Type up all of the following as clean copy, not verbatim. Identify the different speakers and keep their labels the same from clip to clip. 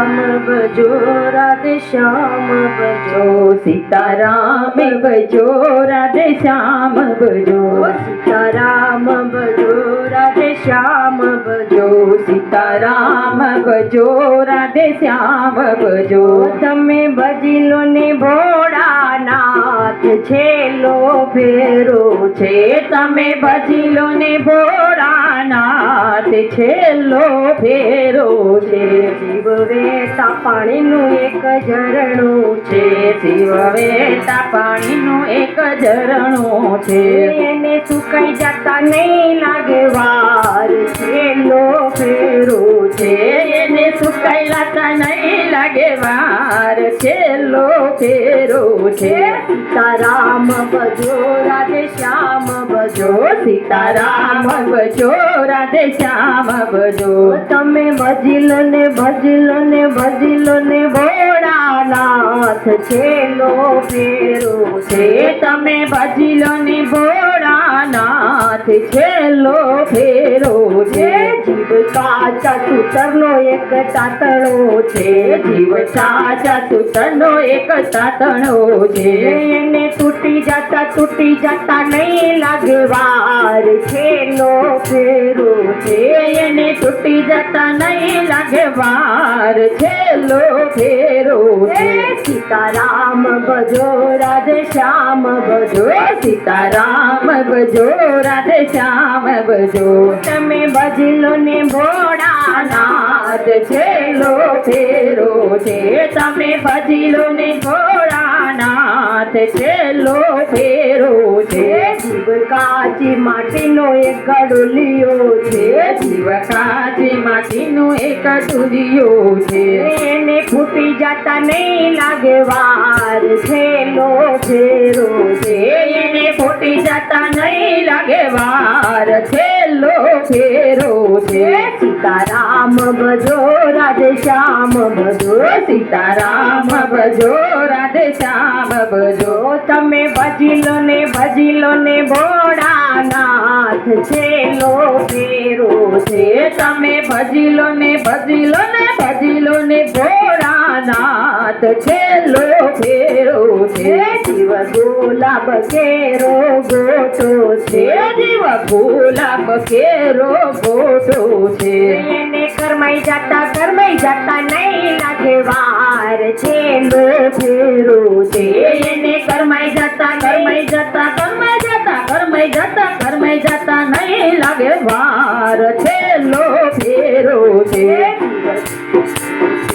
Speaker 1: सीताराम भजो राधे श्याम भजो
Speaker 2: सीताराम भजो राधे श्याम भजो
Speaker 1: सीताराम भजो राधे श्याम भजो
Speaker 2: सीताराम भजो राधे श्याम भजो
Speaker 1: तमे भजिलो ने भोળાનાથ છેલ્લો ફેરો છે
Speaker 2: તમે ભજીલો ને ભોળાનાથ છેલ્લો ફેરો છે
Speaker 1: શિવ વેતા પાણીનું એક ઝરણું છે
Speaker 2: શિવ વેતા પાણીનું એક ઝરણું છે
Speaker 1: એને સુકાઈ જતા નહીં લાગે વાર છેલ્લો ફેરો છે
Speaker 2: એને સુકાયેલા નહીં લાગે વાર છેલ્લો ફેરો છે
Speaker 1: सीताराम भजो राधे श्याम भजो
Speaker 2: सीताराम भजो राधे श्याम भजो
Speaker 1: तमे भजिलो ने भोળાનાથ છેલ્લો ફેરો છે
Speaker 2: તમે ભજીલો ને ભોળાનાથ છેલ્લો ફેરો છે
Speaker 1: જીવ કાચા સૂતરનો એક તાતણો છે
Speaker 2: જીવ સાચા સૂતરનો એક તાતણો છે
Speaker 1: એને તૂટી જતા નહીં લાગે વાર છેલ્લો ફેરો છે
Speaker 2: એને તૂટી જતા નહીં લાગે વાર છેલ્લો ફેરો છે
Speaker 1: सीताराम भजो राधे श्याम भजो
Speaker 2: सीताराम भजो राधे श्याम भजो
Speaker 1: तमे भजिलो ने भोળાનાથ
Speaker 2: છેલ્લો ફેરો છે તમે ભજીલો ને ભોળાનાથ છેલ્લો ફેરો છે
Speaker 1: જીવ કાચી માટીનો એક ગડુલિયો છે
Speaker 2: જીવ કાચી માટીનો એક દુલિયો છે
Speaker 1: એને ફૂટી જતા નહીં લાગે વાર છેલ્લો ફેરો છે
Speaker 2: એને ફૂટી જતા નહીં લાગે વાર છેલ્લો ફેરો છે
Speaker 1: सीताराम भजो राधे श्याम भजो
Speaker 2: सीताराम भजो राधे श्याम भजो
Speaker 1: तमे भजिलो ने भोળાનાથ છેલ્લો ફેરો છે
Speaker 2: તમે ભજીલો ને ભોળાનાથ છેલ્લો ફેરો છે
Speaker 1: જીવ ગુલાબ કેરો ગોટો છે
Speaker 2: જીવ ગુલાબ કેરો ગોટો છે
Speaker 1: એને કરમાઈ જતા નહીં લાગે વાર છેલ્લો ફેરો છે
Speaker 2: એને કરમાઈ જતા નહીં લાગે વાર છેલ્લો ફેરો છે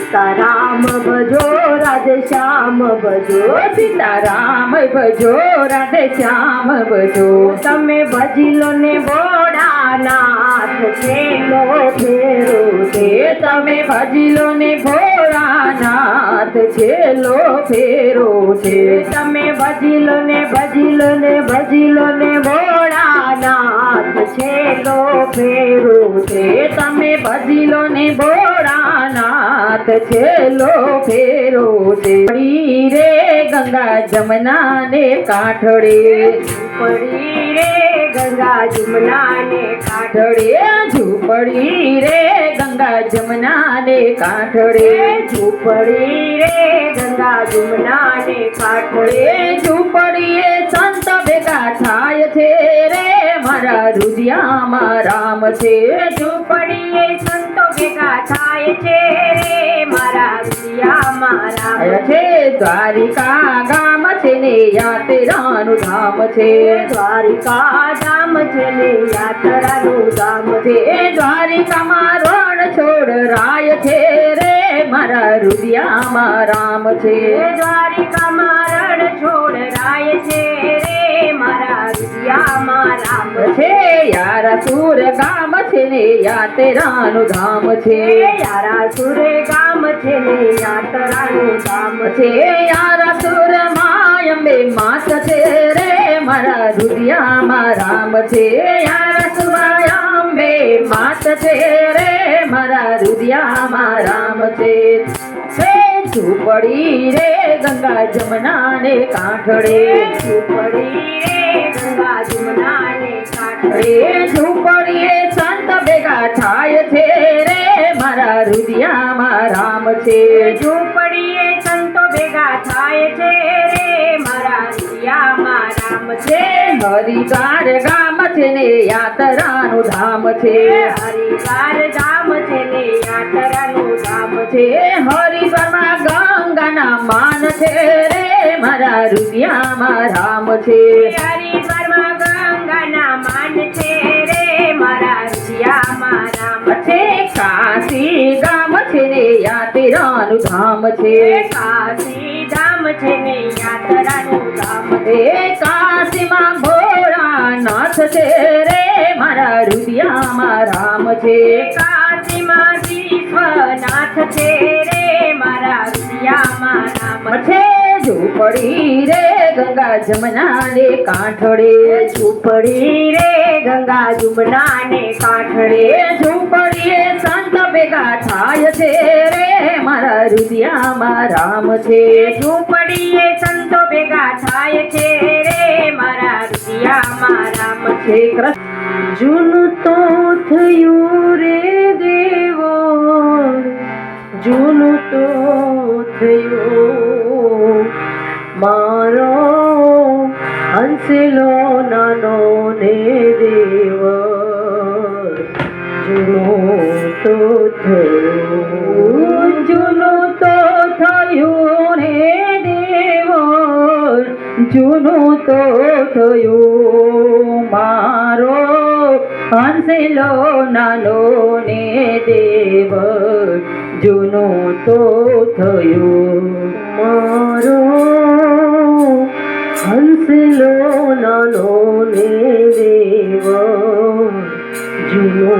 Speaker 1: सीताराम भजो राधे श्याम भजो
Speaker 2: सीताराम भजो राधे श्याम भजो
Speaker 1: तमे भजिलो ने भोળાનાથ છેલ્લો ફેરો છે
Speaker 2: તમે ભજીલો ને ભોળાનાથ છેલ્લો ફેરો છે
Speaker 1: તમે ભજીલો ને ભોળાનાથ છેલ્લો ફેરો છે
Speaker 2: તમે ભજીલો ને ભોળાનાથ છેલ્લો ફેરો છે પડી રે ગંગા જમના ને કાંઠડે
Speaker 1: પડી રે ગંગા જમના ને
Speaker 2: કાંઠડે ઝૂંપડી રે ગંગા જમના ને કાંઠડે
Speaker 1: ઝૂંપડી રે ગંગા જમના ને કાંઠડે
Speaker 2: ઝૂંપડીએ સંત ભેગા થાય છે રે મારા હૃદયમાં રામ છે
Speaker 1: ઝૂંપડીએ સંતો ભેગા થાય છે રે મારા હૃદયમાં રામ
Speaker 2: છે દ્વારિકા ગામ છે ને યાત્રાનું ધામ છે
Speaker 1: દ્વારિકા ધામ છે ને યાત્રાનું ધામ છે
Speaker 2: દ્વારિકામાં રણ છોડ રાય છે રે મારા હૃદયમાં રામ છે
Speaker 1: દ્વારિકામાં રણ છોડ રાય છે રે મારા હૃદયમાં રામ
Speaker 2: છે યારા સુર ગામ છે ને યાત્રાનું ધામ છે
Speaker 1: યારા સુર ગામ છે ને યાત્રાનું ધામ
Speaker 2: છે યારા સુર માયંબે માત છે રે મારા હૃદયમાં રામ છે યારા સુમાયંબે માત છે રે મારા હૃદયમાં રામ છે ઝૂંપડી રે ગંગા જમના ને કાંઠડે
Speaker 1: ઝૂંપડી રે ગંગા જમના ને કાંઠડે
Speaker 2: ઝૂંપડીએ સંત ભેગા થાય છે રે મારા હૃદયમાં રામ છે.
Speaker 1: ઝૂંપડીએ સંતો ભેગા થાય છે રે મારા હૃદયમાં રામ છે.
Speaker 2: હરિદ્વાર ગામ છે ને યાત્રાનું ધામ છે.
Speaker 1: હરિદ્વાર ધામ છે ને યાત્રાનું ધામ
Speaker 2: છે હરિદ્વારમાં ગંગાના માન છે રે મારા હૃદયમાં રામ છે.
Speaker 1: હરિદ્વારમાં ગંગાના માન છે રે મારા હૃદયમાં રામ
Speaker 2: છે કાશી ગામ છે ને યાત્રાનું ધામ છે.
Speaker 1: કાશી ધામ છે ને યાત્રાનું ધામ
Speaker 2: એ કાશીમાં ભોળાનાથ છે રે મારા હૃદયમાં રામ છે.
Speaker 1: કાશીમાં વિશ્વનાથ છે રે મારા હૃદયમાં રામ
Speaker 2: છે ઝૂંપડી રે ગંગા જમના ને કાંઠડે.
Speaker 1: ઝૂંપડી રે ગંગા જમના ને કાંઠડે.
Speaker 2: ઝૂંપડીએ સંત ભેગા થાય છે રે મારા હૃદયમાં રામ છે.
Speaker 1: ઝૂંપડીએ સંતો ભેગા થાય છે રે મારા હૃદયમાં રામ છે. જૂનું તો થયું રે દેવો જૂનું તો થયું મારો હંસલો નાનો ને દેવ જૂનું તો થયું
Speaker 2: જૂનું તો થયું ને દેવો જૂનું તો થયું મારો હંસલો નાનો ને દેવ જૂનું તો થયું
Speaker 1: મારો હંસલો નાનો ને દેવ જૂનો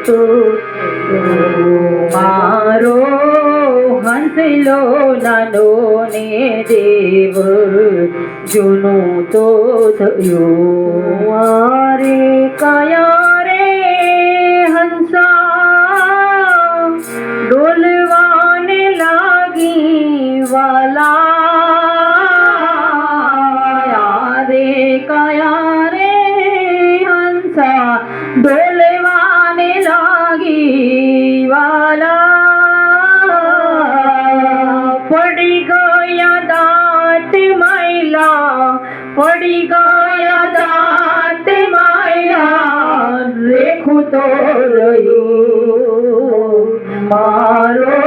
Speaker 1: તો
Speaker 2: મારો હંસલો નાનો ને દેવ જૂનું તો થયું.
Speaker 1: વારે કયા રે હંસા ડોલવાને લાગી વાલા
Speaker 2: રે કયા રે હંસા ડોલવાને લાગી વાલા
Speaker 1: પડી ગયા દાંત માયલા પડી ગયા દાંત માયલા
Speaker 2: રેખું તો રહ્યું મારો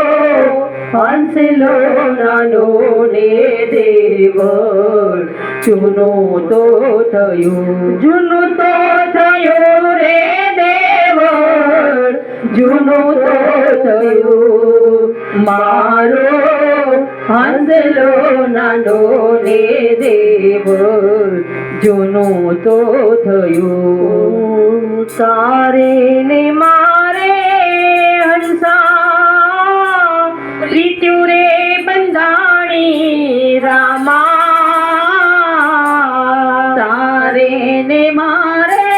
Speaker 2: હંસલો નાનો ને દેવ જૂનું તો થયું. જૂનું તો થયું રે દેવ જૂનું તો થયું મારો હંસલો નાનો ને દેવ જૂનું તો થયું.
Speaker 1: તારે ને મારે હંસા રીત્યુ રે બંધાણી રામા
Speaker 2: તારે ને મારે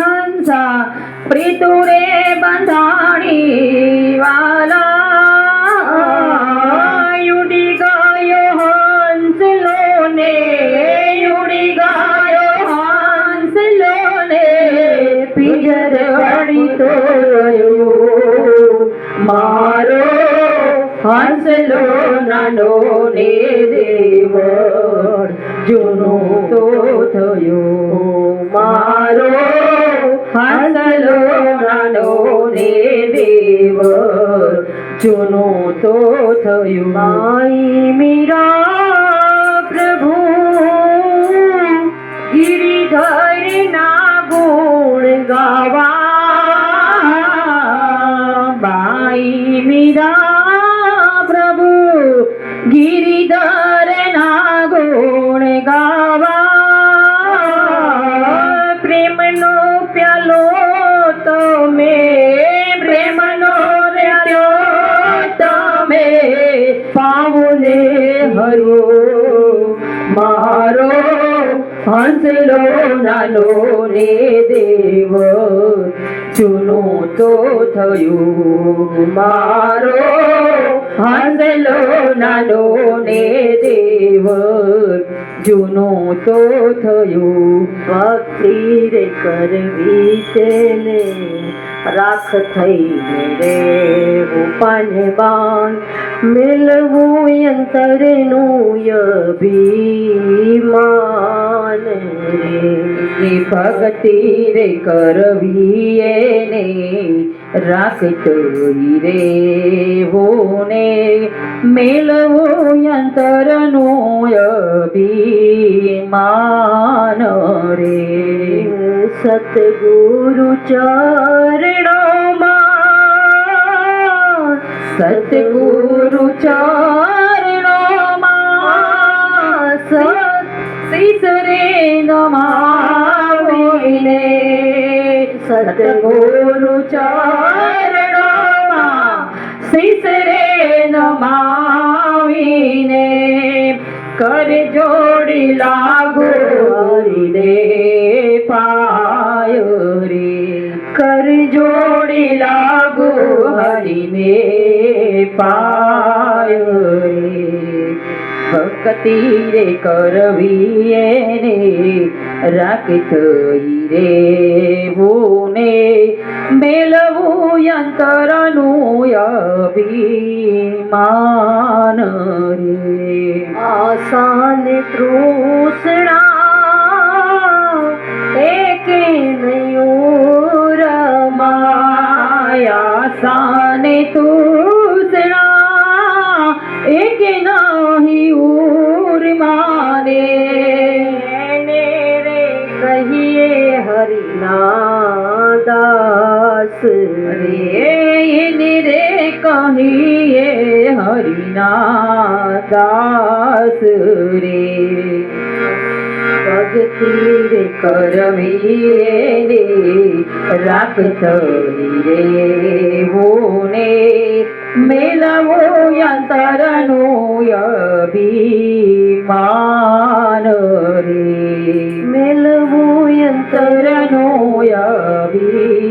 Speaker 2: હંસા પ્રીતુ રે બંધાણી વાલા
Speaker 1: ઉડી ગયો હંસલો ને
Speaker 2: ઉડી ગયો હંસલો ને પિંજર વાળી તો રહ્યો મારો હંસલો નાનો ને દેવ જૂનું તો થયું. મારો હંસલો નાનો ને દેવ જૂનું તો થયું.
Speaker 1: માઈ મીરા પ્રભુ ગિરિધર ના ગુણ ગાવા
Speaker 2: બાઈ મીરા પ્રભુ ગિરિધર ના ગુણ ગાવા
Speaker 1: પ્રેમનો પ્યાલો તમે
Speaker 2: પ્રેમનો રહ્યો તમે પાવને હરો મારો હંસલો નાનો ને દેવ જૂનું તો થયું. મારો હંસલો નાનો ને દેવ જૂનું તો થયું.
Speaker 1: ભક્તિ રે કરવી છે ને
Speaker 2: રાખ થઈને રે ઉપાને બાન મેલવું અંતરનું અભિમાન રે ભક્તિ રે કરવી એને રાખતો રે હોને મેલવું અંતરનું અભિમાન રે સતગુરુ ચરણોમાં સતગુરુ ચરણોમાં શીશ રે નમાવીને સતગુરુ ચરણોમાં શીશ રે નમાવીને કર જોડી લાગો હરિને પાયો રે કર જોડી લાગો હરિને પાયો રે ભક્તિ રે કરવી એને રાખતો રે હોને મેલવું અંતરનું અભિમાન રે આસાન તૃષ્ણા એકે નયું રમાય આસાન તૃષ્ણા એકે નહીં ઉર્માને
Speaker 1: એને રે કહીએ હરિના દાસ
Speaker 2: રે એને રે કહીએ હરિના દાસ રે ભક્તિ રે કરવી રે રાખતો રે હોને મેલવો અંતરનું અભિમાન રે મેલવું અંતરનું અભિમાન